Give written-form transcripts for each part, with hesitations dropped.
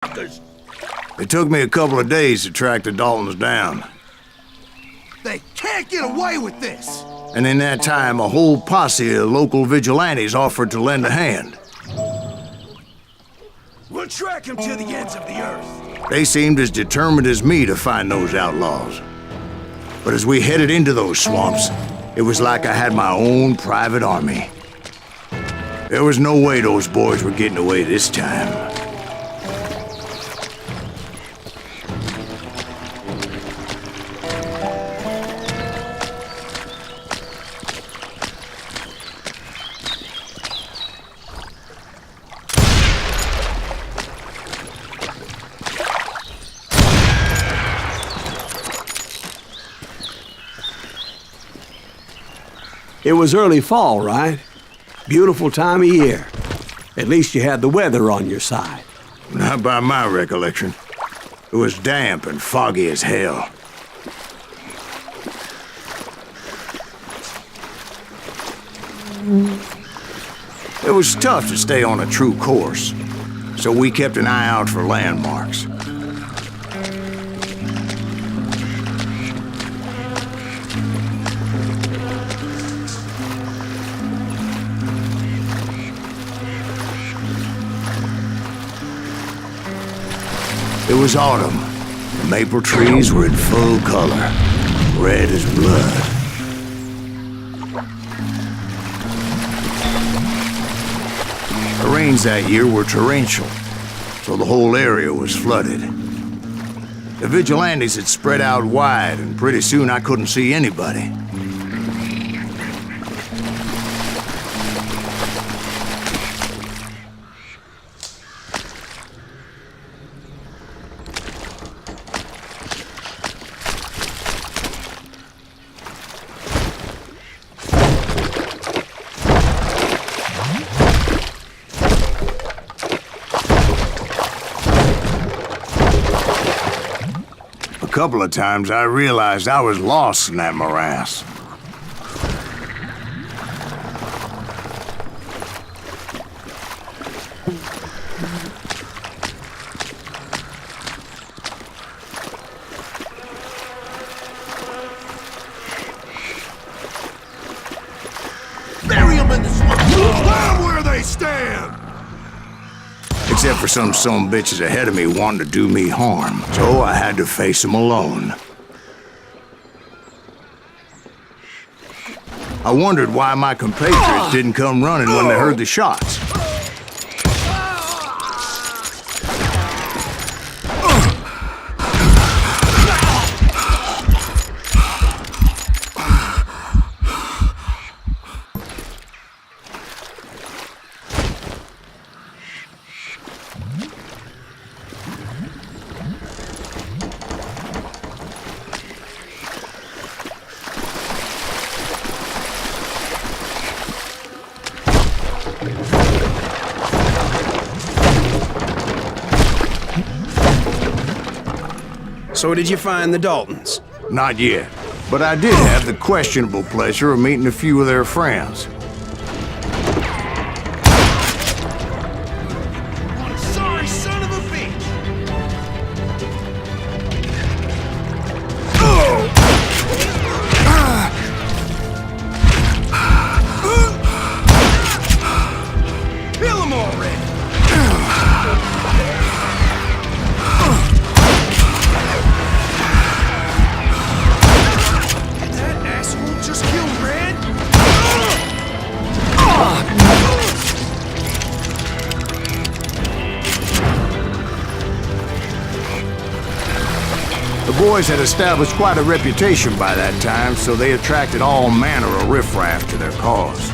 It took me a couple of days to track the Daltons down. They can't get away with this! And in that time, a whole posse of local vigilantes offered to lend a hand. We'll track him to the ends of the earth. They seemed as determined as me to find those outlaws. But as we headed into those swamps, it was like I had my own private army. There was no way those boys were getting away this time. It was early fall, right? Beautiful time of year. At least you had the weather on your side. Not by my recollection. It was damp and foggy as hell. It was tough to stay on a true course, so we kept an eye out for landmarks. It was autumn. The maple trees were in full color, red as blood. The rains that year were torrential, so the whole area was flooded. The vigilantes had spread out wide, and pretty soon I couldn't see anybody. A couple of times I realized I was lost in that morass. Bury them in the swamp! Let them where they stand! Except for some bitches ahead of me wanting to do me harm, so I had to face them alone. I wondered why my compatriots didn't come running when they heard the shots. So did you find the Daltons? Not yet, but I did have the questionable pleasure of meeting a few of their friends. One sorry son of a bitch! Kill him already! Just kill Red? The boys had established quite a reputation by that time, so they attracted all manner of riffraff to their cause.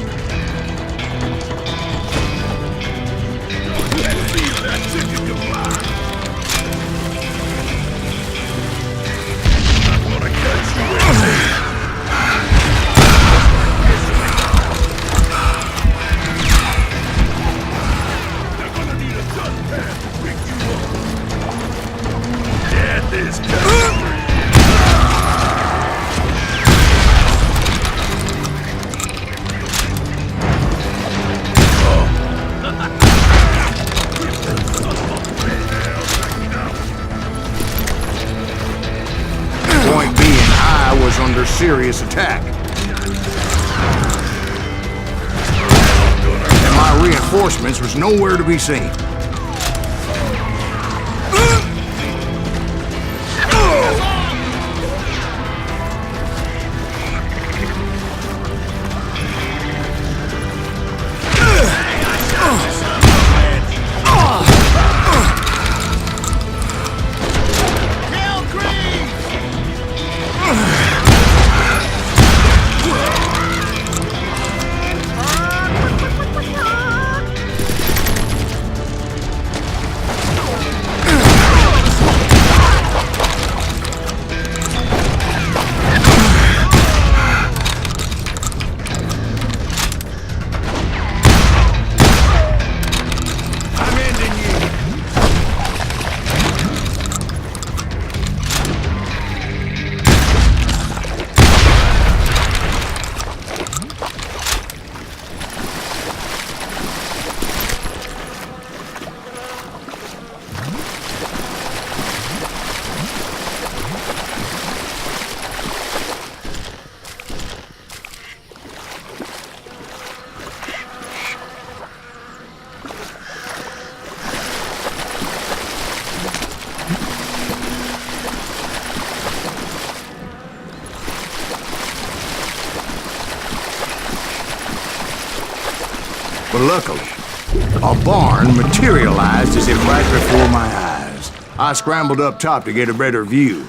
first serious attack. And my reinforcements was nowhere to be seen. But luckily, a barn materialized as if right before my eyes. I scrambled up top to get a better view.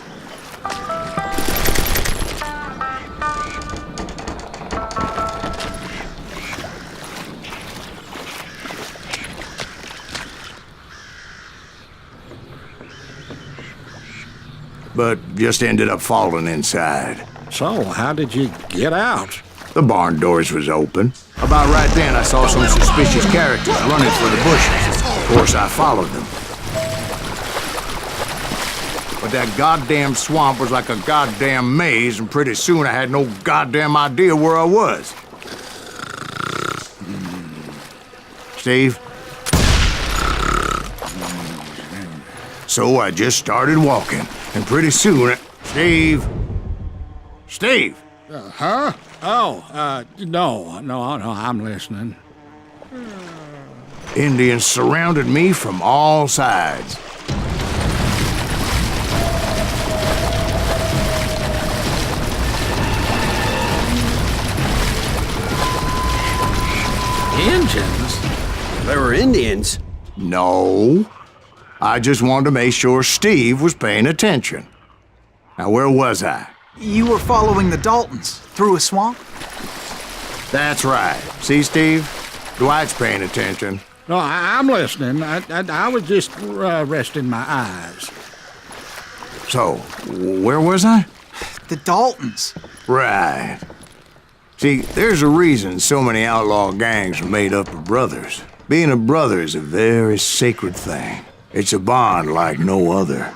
But just ended up falling inside. So, how did you get out? The barn doors was open. About right then, I saw some suspicious characters running for the bushes. Of course, I followed them. But that goddamn swamp was like a goddamn maze, and pretty soon I had no goddamn idea where I was. Steve? So I just started walking, and pretty soon, Steve? Steve! Huh? Oh, no, I'm listening. Indians surrounded me from all sides. Indians? There were Indians? No. I just wanted to make sure Steve was paying attention. Now, where was I? You were following the Daltons through a swamp? That's right. See, Steve? Dwight's paying attention. No, I'm listening. I was just resting my eyes. So, where was I? The Daltons. Right. See, there's a reason so many outlaw gangs are made up of brothers. Being a brother is a very sacred thing. It's a bond like no other.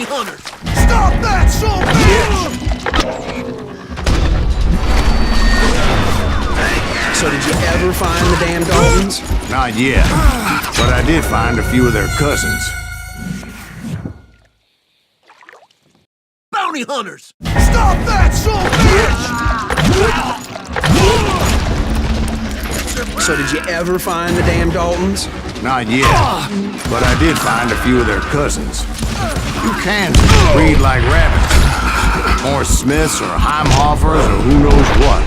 Hunters! Stop that, son of a bitch! So did you ever find the damn Daltons? Not yet. But I did find a few of their cousins. Bounty hunters! Stop that, son of a bitch! So did you ever find the damn Daltons? Not yet, but I did find a few of their cousins. You Kansans breed like rabbits. More Smiths or Heimhoffers or who knows what.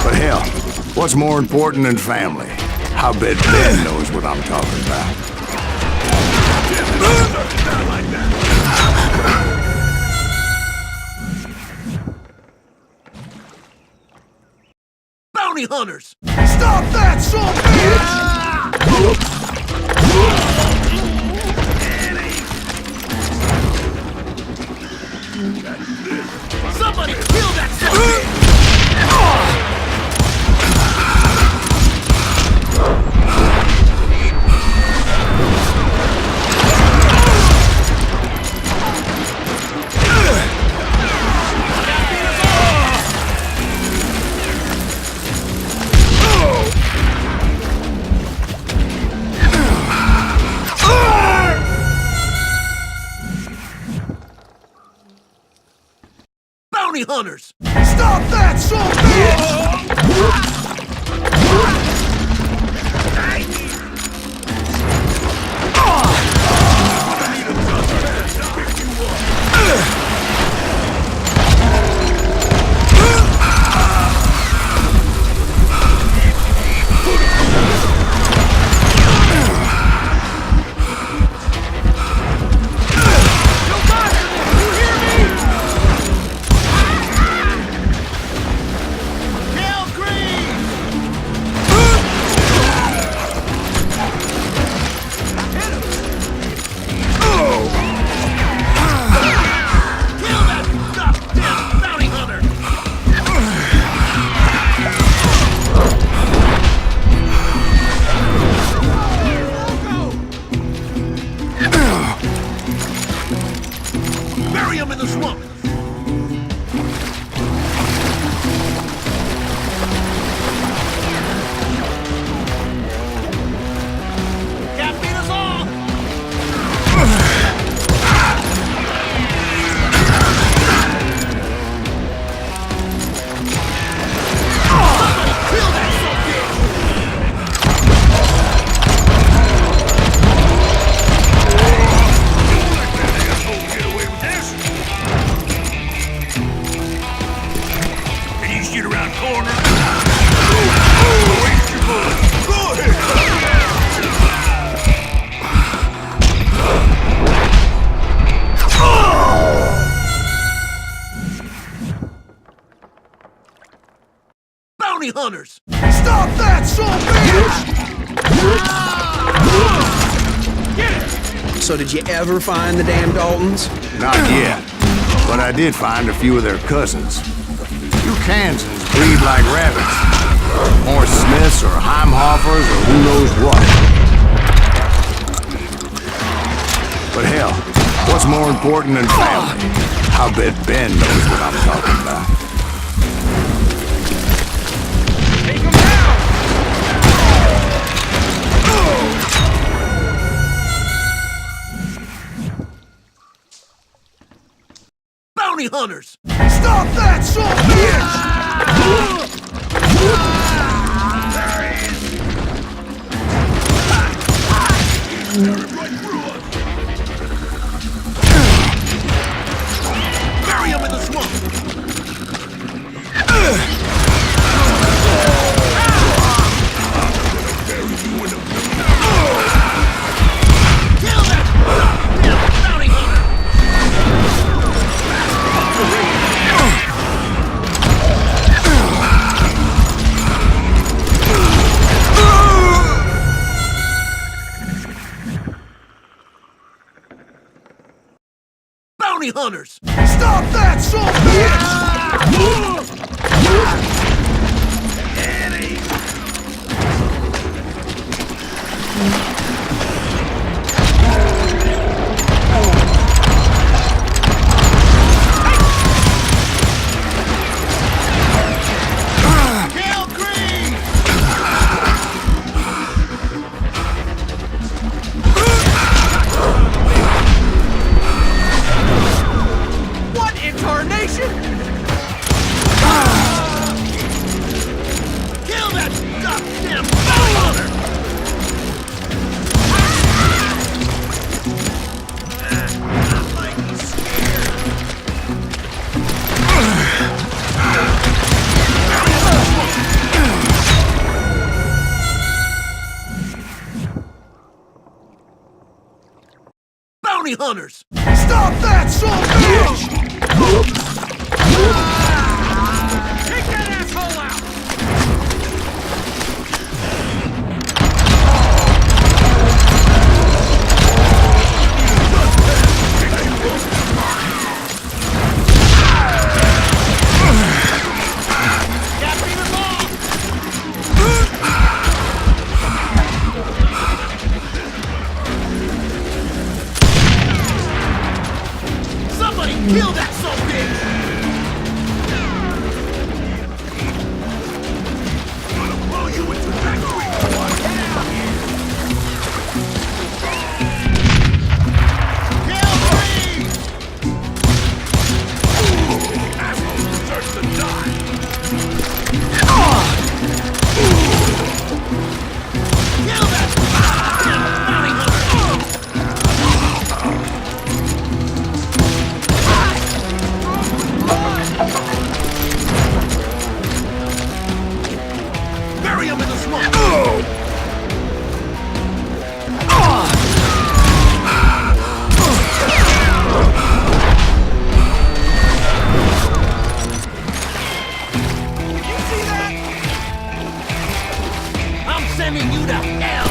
But hell, what's more important than family? I'll bet Ben knows what I'm talking about. Bounty hunters! Stop that, son of a bitch! Somebody kill that son of a bitch! Bounty hunters! Stop that, son of a bitch! Bury him in the swamp! Can't beat us all! Somebody kill that son of a bitch! Shoot around corners. Waste your bullets. Go ahead. Bounty hunters! Stop that, son of a bitch! Get it! So did you ever find the damn Daltons? Not yet, but I did find a few of their cousins. You Kansans breed like rabbits. More Smiths or Heimhoffers or who knows what. But hell, what's more important than family? I'll bet Ben knows what I'm talking about. Take him down! Bounty hunters! Stop that, son of a bitch! Bury him in the swamp! Kill that bounty hunter! Bounty hunters! Stop that, son of a bitch! Kill Green! What in tarnation? bounty hunters! Stop that, son bitch! Take that asshole out! Kill that son bitch! I'm gonna blow you into factory! Get out here! Kill me! Asshole deserves to die! Kill that bounty hunter! Bury him in the swamp! You see that? I'm sending you to hell!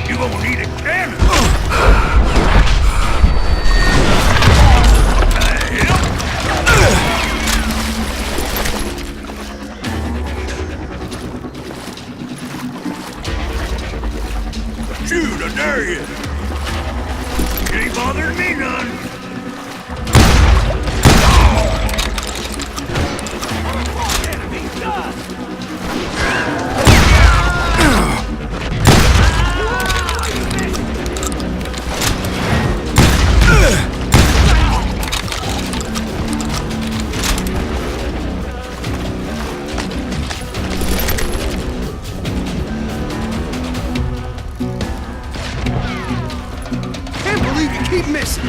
You gonna need a cannon! Shoot, I dare you! You ain't bothering me none! Enemy done! Can't believe you keep missing.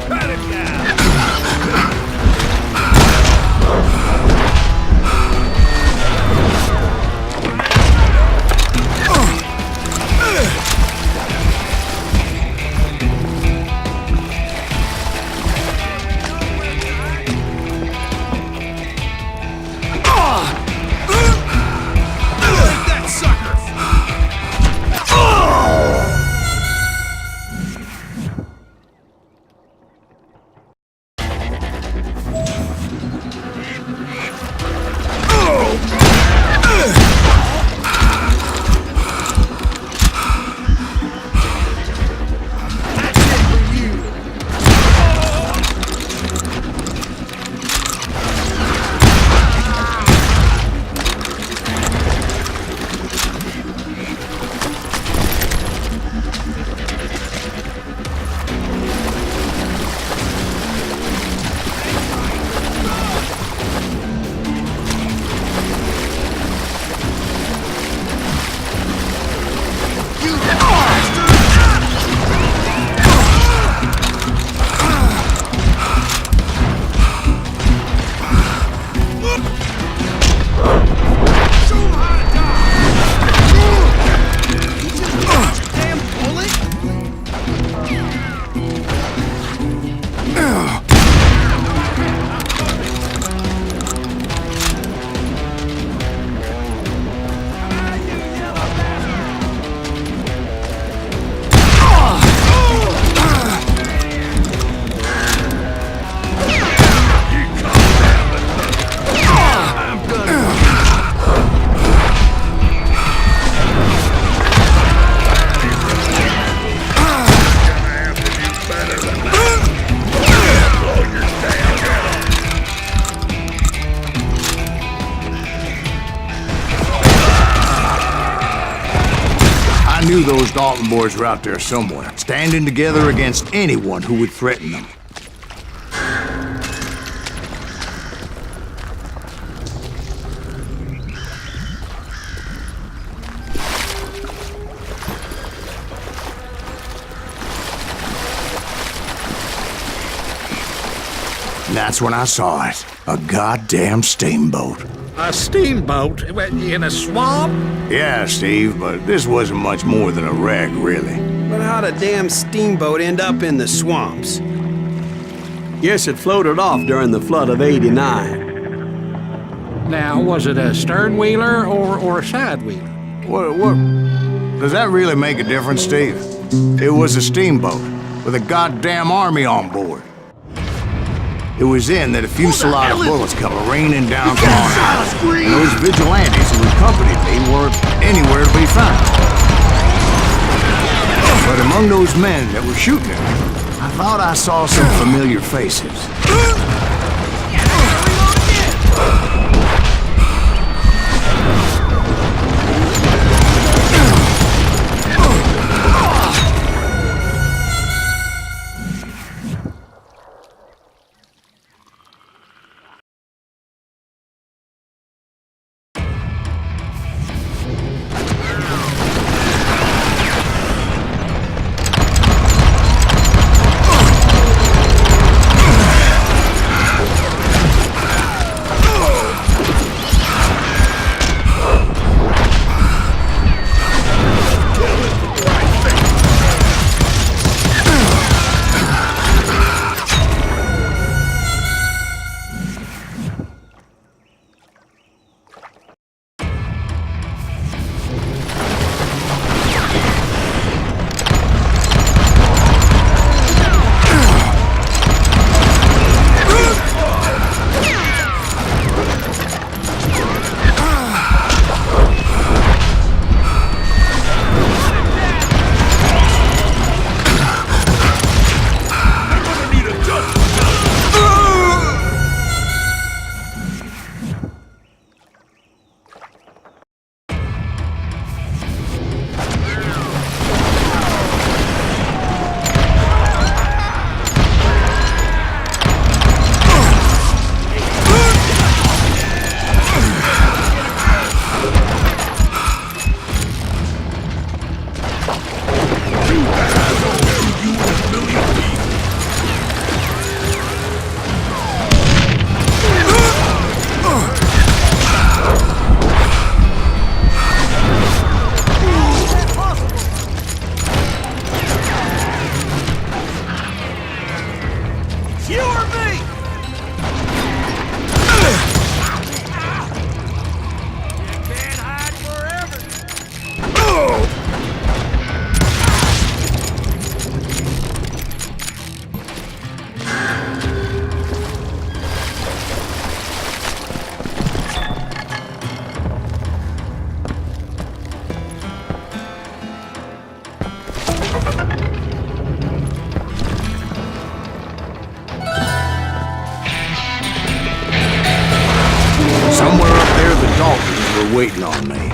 Cut it down! knew those Dalton boys were out there somewhere, standing together against anyone who would threaten them. And that's when I saw it. A goddamn steamboat. A steamboat in a swamp? Yeah, Steve, but this wasn't much more than a wreck, really. But how'd a damn steamboat end up in the swamps? Guess it floated off during the flood of '89. Now, was it a stern wheeler or a side wheeler? What? Does that really make a difference, Steve? It was a steamboat with a goddamn army on board. It was then that a fusillade of bullets come raining down from on high, and those vigilantes who accompanied me weren't anywhere to be found. But among those men that were shooting at me, I thought I saw some familiar faces. Waiting on me.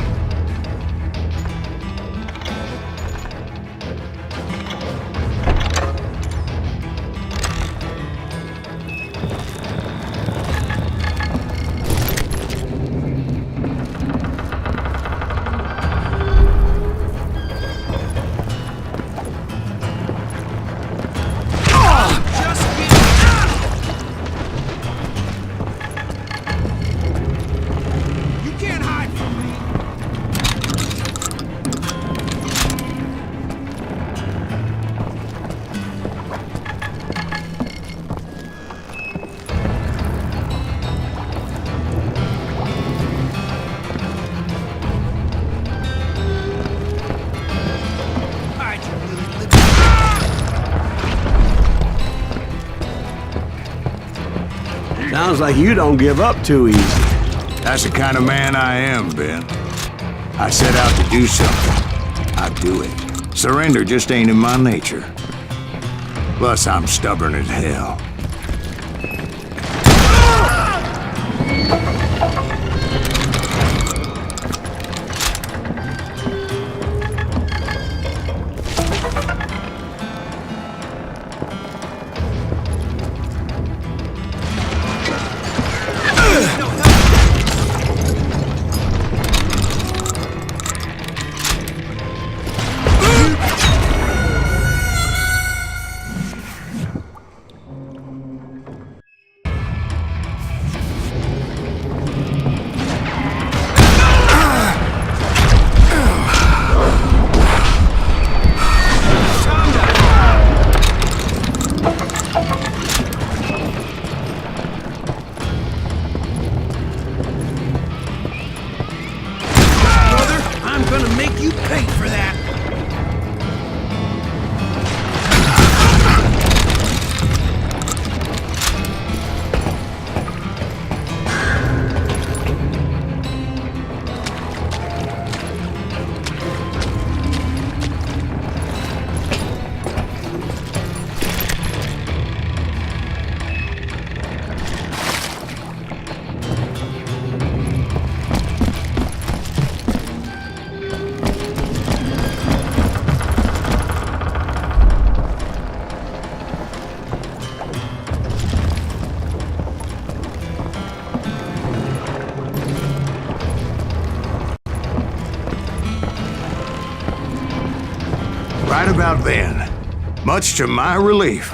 Sounds like you don't give up too easy. That's the kind of man I am, Ben. I set out to do something. I do it. Surrender just ain't in my nature. Plus, I'm stubborn as hell. Right about then, much to my relief,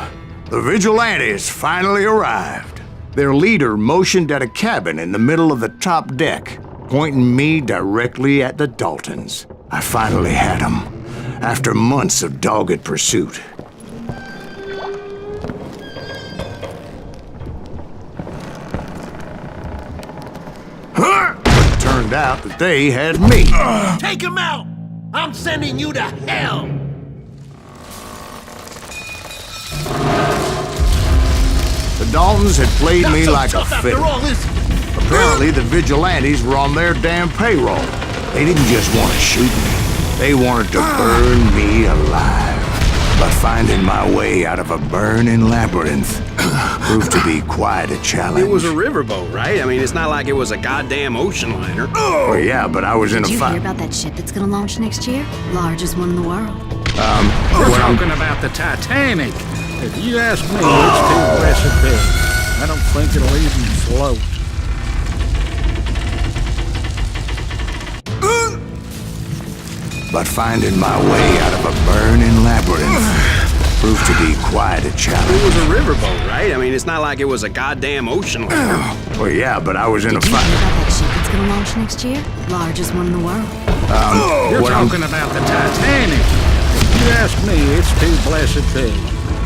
the vigilantes finally arrived. Their leader motioned at a cabin in the middle of the top deck, pointing me directly at the Daltons. I finally had them, after months of dogged pursuit. But it turned out that they had me. Take him out! I'm sending you to hell! The Daltons had played me Not so like a tough after fiddle. all this. Apparently, the vigilantes were on their damn payroll. They didn't just want to shoot me. They wanted to burn me alive. But finding my way out of a burning labyrinth proved to be quite a challenge. It was a riverboat, right? I mean, it's not like it was a goddamn ocean liner. Well, yeah, but I was in Did a you fight. hear about that ship that's gonna launch next year? Largest one in the world. We're talking about the Titanic. If you ask me, it's too blessed big. I don't think it'll even float. But finding my way out of a burning labyrinth proved to be quite a It challenge. was a riverboat, right? I mean, it's not like it was a goddamn ocean liner. Well, yeah, but I was in a Did you hear fight. about that ship that's gonna launch next year? Largest one in the world. You're what I'm- talking about the Titanic. If you ask me, it's too blessed big.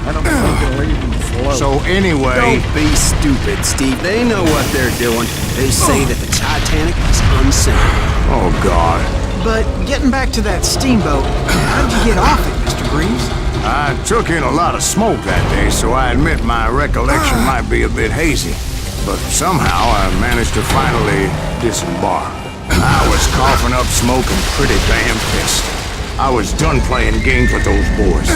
I don't think it'll even float. So anyway, Don't be stupid, Steve. They know what they're doing. They say that the Titanic is unsinkable. oh God. But getting back to that steamboat, how'd you get off it, Mr. Greaves? I took in a lot of smoke that day, so I admit my recollection might be a bit hazy. But somehow I managed to finally disembark. I was coughing up smoke and pretty damn pissed. I was done playing games with those boys.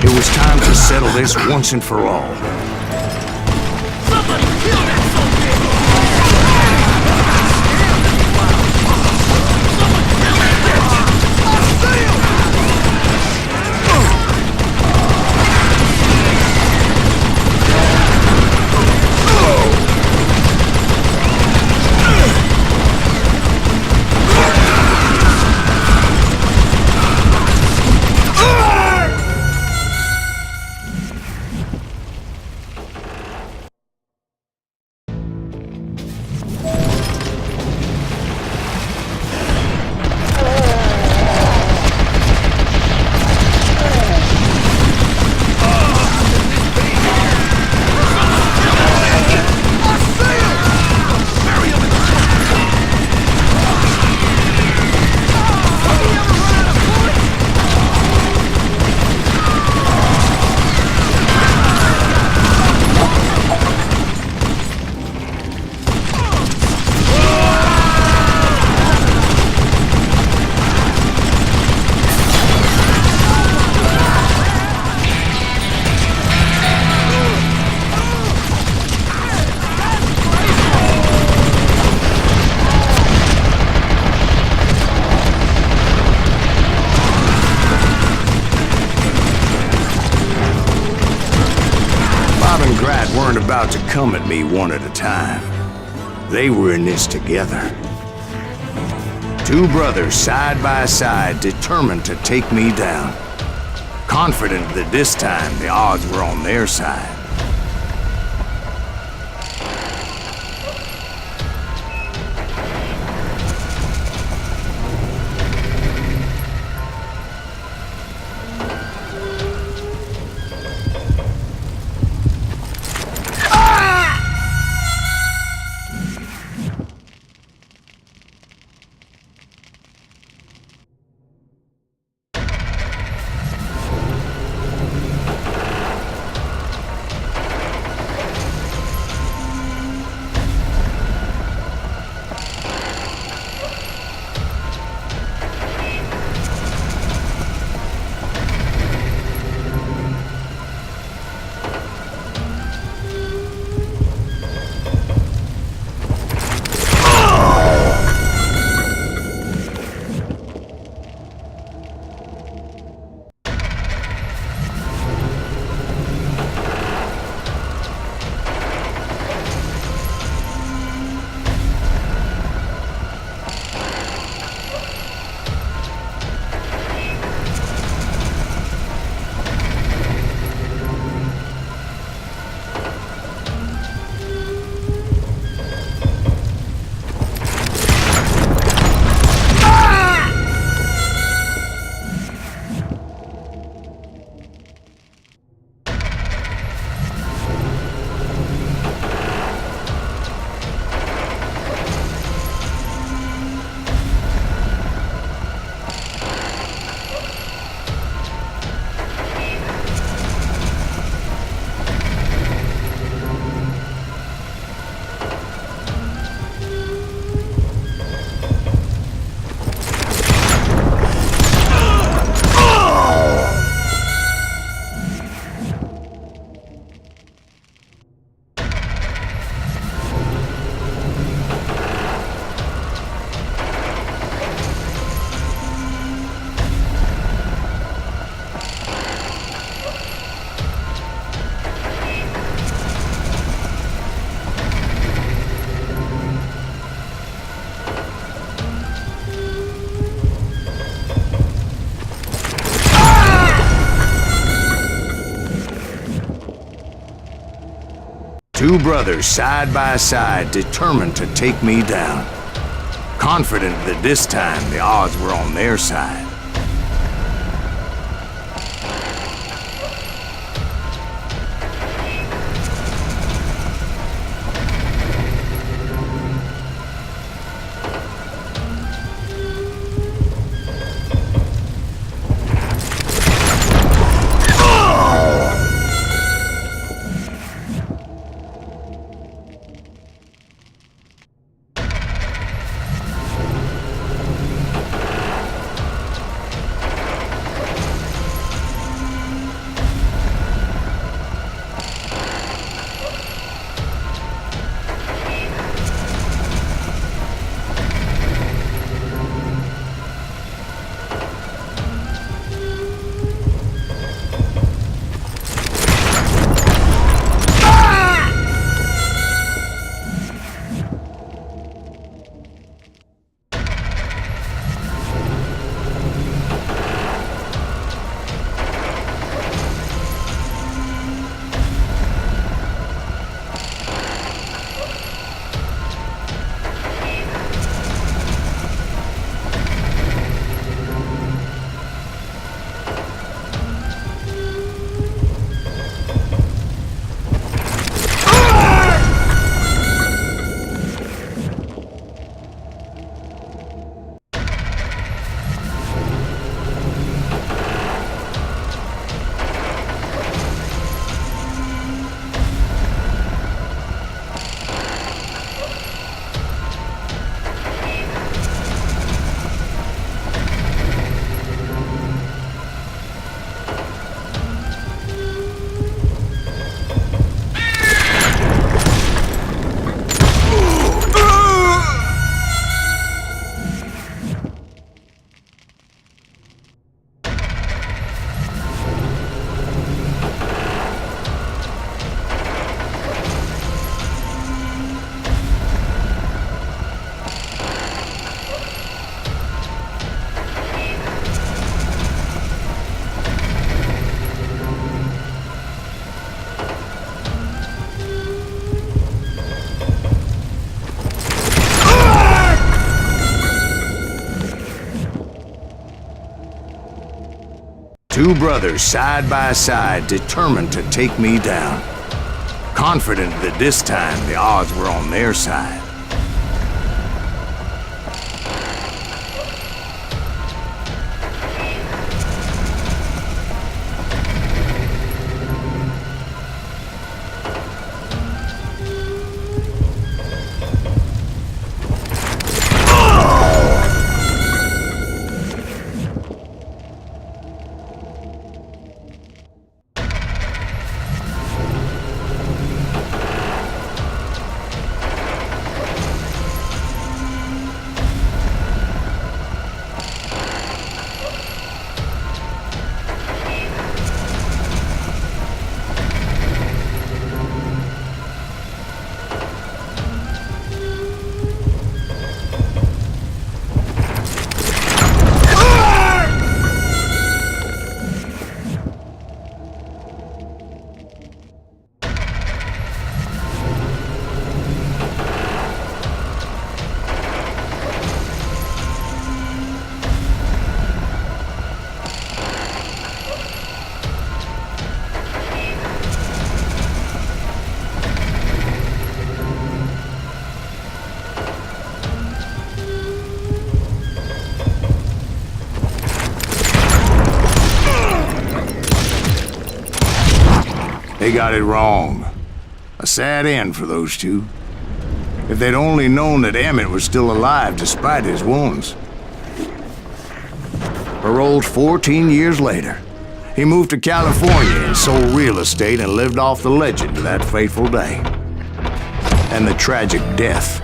It was time to settle this once and for all. Somebody kill that son weren't about to come at me one at a time. They were in this together. Two brothers side by side, determined to take me down. Confident that this time the odds were on their side. Two brothers side by side, determined to take me down. Confident that this time the odds were on their side. Two brothers side by side, determined to take me down. Confident that this time the odds were on their side. They got it wrong. A sad end for those two. If they'd only known that Emmett was still alive despite his wounds. Paroled 14 years later, he moved to California and sold real estate and lived off the legend to that fateful day. And the tragic death